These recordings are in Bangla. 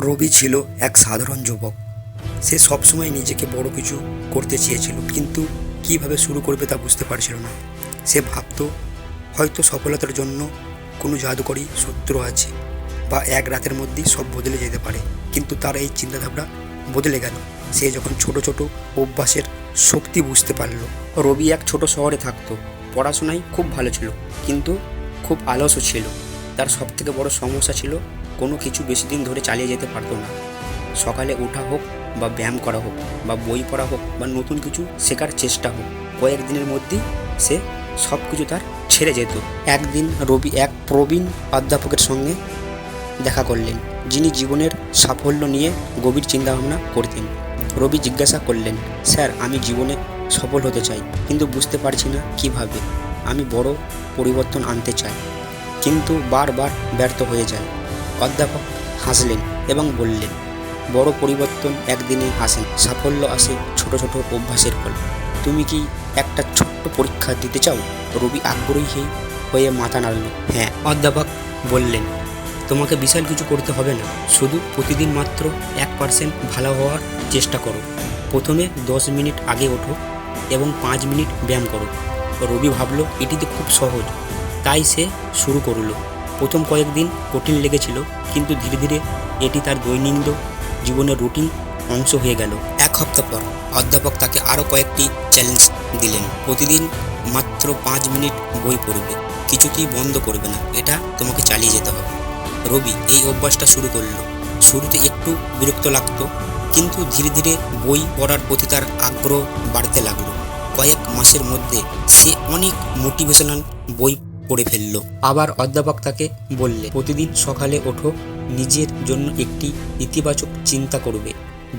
রবি ছিল এক সাধারণ যুবক। সে সবসময় নিজেকে বড় কিছু করতে চেয়েছিল, কিন্তু কিভাবে শুরু করবে তা বুঝতে পারছিল না। সে ভাবতো হয়তো সফলতার জন্য কোনো জাদুকরী সূত্র আছে, বা এক রাতের মধ্যেই সব বদলে যেতে পারে। কিন্তু তার এই চিন্তাধারা বদলে গেল সে যখন ছোট ছোট অভ্যাসের শক্তি বুঝতে পারল। রবি এক ছোট শহরে থাকতো। পড়াশোনায় খুব ভালো ছিল, কিন্তু খুব আলস্য ছিল। তার সবথেকে বড় সমস্যা ছিল কোনো কিছু বেশি দিন ধরে চালিয়ে যেতে পারতো না। সকালে ওঠা হোক, বা ব্যায়াম করা হোক, বা বই পড়া হোক, বা নতুন কিছু শেখার চেষ্টা হোক, কয়েকদিনের মধ্যেই সে সব কিছু তার ছেড়ে যেত। একদিন রবি এক প্রবীণ অধ্যাপকের সঙ্গে দেখা করলেন, যিনি জীবনের সাফল্য নিয়ে গভীর চিন্তাভাবনা করতেন। রবি জিজ্ঞাসা করলেন, স্যার, আমি জীবনে সফল হতে চাই, কিন্তু বুঝতে পারছি না কিভাবে। আমি বড় পরিবর্তন আনতে চাই, কিন্তু বারবার ব্যর্থ হয়ে যায়। অধ্যাপক হাসলেন এবং বললেন, বড় পরিবর্তন একদিনে আসে না, সাফল্য আসে ছোট ছোট অভ্যাসের ফলে। তুমি কি একটা ছোট্ট পরীক্ষা দিতে চাও? রবি আগ্রহী হয়ে মাথা নাড়ল। হ্যাঁ, অধ্যাপক বললেন, তোমাকে বিশাল কিছু করতে হবে না, শুধু প্রতিদিন মাত্র 1% ভালো হওয়ার চেষ্টা করো। প্রথমে 10 মিনিট আগে ওঠো এবং 5 মিনিট ব্যায়াম করো। রবি ভাবল এটি তো খুব সহজ, তাই সে শুরু করলো। প্রথম কয়েকদিন কঠিন লেগেছিল, কিন্তু ধীরে ধীরে এটি তার দৈনন্দিন জীবনের রুটিন অংশ হয়ে গেল। এক সপ্তাহ পর অধ্যাপক তাকে আরও কয়েকটি চ্যালেঞ্জ দিলেন। প্রতিদিন মাত্র 5 মিনিট বই পড়বে, কিছুতেই বন্ধ করবে না, এটা তোমাকে চালিয়ে যেতে হবে। রবি এই অভ্যাসটা শুরু করলো। শুরুতে একটু বিরক্ত লাগতো, কিন্তু ধীরে ধীরে বই পড়ার প্রতি তার আগ্রহ বাড়তে লাগলো। কয়েক মাসের মধ্যে সে অনেক মোটিভেশনাল বই পড়ে ফেলল। আবার অধ্যাপক তাকে বললে, প্রতিদিন সকালে ওঠো, নিজের জন্য একটি ইতিবাচক চিন্তা করবে।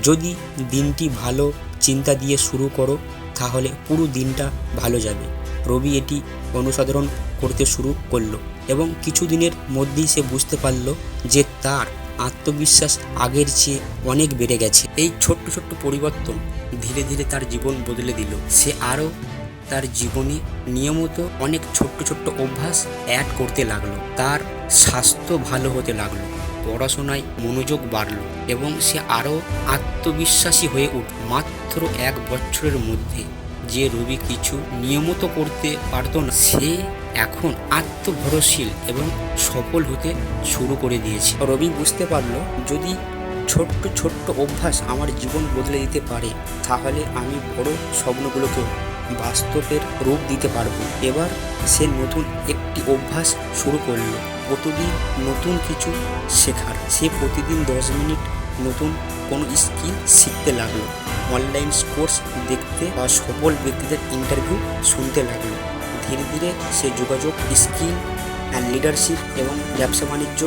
যদি দিনটি ভালো চিন্তা দিয়ে শুরু করো, তাহলে পুরো দিনটা ভালো যাবে। রবি এটি অনুসরণ করতে শুরু করলো, এবং কিছুদিনের মধ্যেই সে বুঝতে পারল যে তার আত্মবিশ্বাস আগের চেয়ে অনেক বেড়ে গেছে। এই ছোট্ট ছোট্ট পরিবর্তন ধীরে ধীরে তার জীবন বদলে দিল। সে আরও তার জীবনে নিয়মিত অনেক ছোট্ট ছোট্ট অভ্যাস অ্যাড করতে লাগলো। তার স্বাস্থ্য ভালো হতে লাগলো, পড়াশোনায় মনোযোগ বাড়লো, এবং সে আরও আত্মবিশ্বাসী হয়ে উঠল। মাত্র 1 বছরের মধ্যে যে রবি কিছু নিয়মিত করতে পারত না, সে এখন আত্মভরশীল এবং সফল হতে শুরু করে দিয়েছে। রবি বুঝতে পারল, যদি ছোট্ট ছোট্ট অভ্যাস আমার জীবন বদলে দিতে পারে, তাহলে আমি বড় স্বপ্নগুলোকেও বাস্তবের রূপ দিতে পারবো। এবার সে নতুন একটি অভ্যাস শুরু করলো, প্রতিদিন নতুন কিছু শেখার। সে প্রতিদিন 10 মিনিট নতুন কোনো স্কিল শিখতে লাগলো, অনলাইন কোর্স দেখতে বা সফল ব্যক্তিদের ইন্টারভিউ শুনতে লাগলো। ধীরে ধীরে সে যোগাযোগ স্কিল অ্যান্ড লিডারশিপ এবং ব্যবসা বাণিজ্য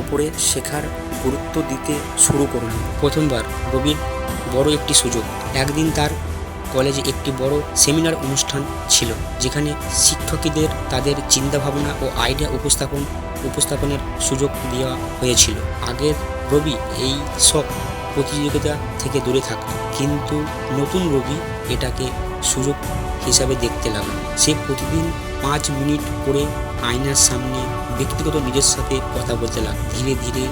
ওপরে শেখার গুরুত্ব দিতে শুরু করল। প্রথমবার রবির বড় একটি সুযোগ। একদিন তার কলেজে একটি বড় সেমিনার অনুষ্ঠান ছিল, যেখানে শিক্ষকদের তাদের চিন্তাভাবনা ও আইডিয়া উপস্থাপনের সুযোগ দেওয়া হয়েছিল। আগের রবি এই সব প্রতিযোগিতা থেকে দূরে থাকত, কিন্তু নতুন রবি এটাকে সুযোগ হিসাবে দেখতে লাগলো। সে প্রতিদিন 5 মিনিট করে আয়নার সামনে ব্যক্তিগত নিজের সাথে কথা বলতে লাগলো। ধীরে ধীরে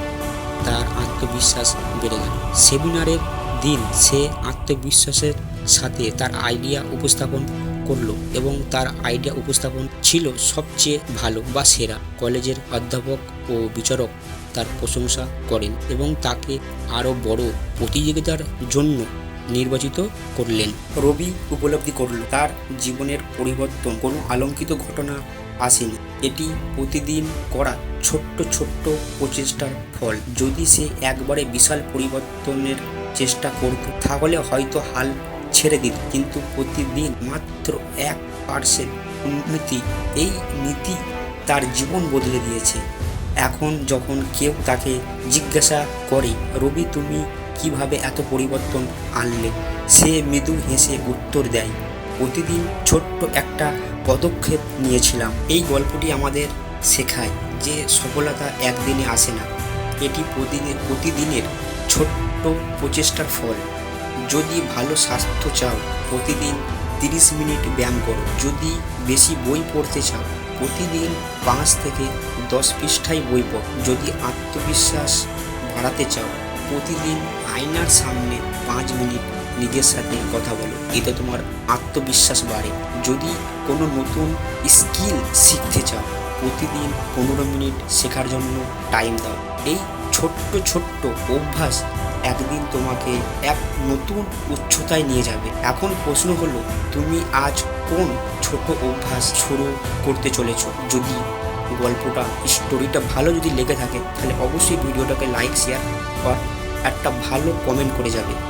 তার আত্মবিশ্বাস বেড়ে গেল। সেমিনারের দিন সে আত্মবিশ্বাসের সাথে তার আইডিয়া উপস্থাপন করলো, এবং তার আইডিয়া উপস্থাপন ছিল সবচেয়ে ভালো বা সেরা। কলেজের অধ্যাপক ও বিচারক তার প্রশংসা করেন এবং তাকে আরও বড় প্রতিযোগিতার জন্য নির্বাচিত করলেন। রবি উপলব্ধি করল, তার জীবনের পরিবর্তন কোনো আলঙ্কিত ঘটনা আসেনি, এটি প্রতিদিন করা ছোট্ট ছোট্ট প্রচেষ্টার ফল। যদি সে একবারে বিশাল পরিবর্তনের চেষ্টা করত, তাহলে হয়তো হাল ছেড়ে দিত, কিন্তু প্রতিদিন মাত্র 1% উন্নতি, এই নীতি তার জীবন বদলে দিয়েছে। এখন যখন কেউ তাকে জিজ্ঞাসা করে, রবি, তুমি কিভাবে এত পরিবর্তন আনলে, সে মৃদু হেসে উত্তর দেয়, প্রতিদিন ছোট্ট একটা পদক্ষেপ নিয়েছিলাম। এই গল্পটি আমাদের শেখায় যে সফলতা একদিনে আসে না, এটি প্রতিদিনের ছোট্ট প্রচেষ্টার ফল। যদি ভালো স্বাস্থ্য চাও, প্রতিদিন 30 মিনিট ব্যায়াম করো। যদি বেশি বই পড়তে চাও, প্রতিদিন 5 থেকে 10 পৃষ্ঠায় বই পড়ো। যদি আত্মবিশ্বাস বাড়াতে চাও, প্রতিদিন আয়নার সামনে 5 মিনিট নিজের সাথে কথা বলো, এতে তোমার আত্মবিশ্বাস বাড়ে। যদি কোনো নতুন স্কিল শিখতে চাও, প্রতিদিন 15 মিনিট শেখার জন্য টাইম দাও। এই ছোট্ট ছোট্ট অভ্যাস একদিন তোমাকে এক নতুন উচ্চতায় নিয়ে যাবে। এখন প্রশ্ন হলো, তুমি আজ কোন ছোট অভ্যাস শুরু করতে চলেছো? যদি গল্পটা স্টোরিটা ভালো যদি লেগে থাকে, তাহলে অবশ্যই ভিডিওটাকে লাইক শেয়ার আর একটা ভালো কমেন্ট করে যাবে।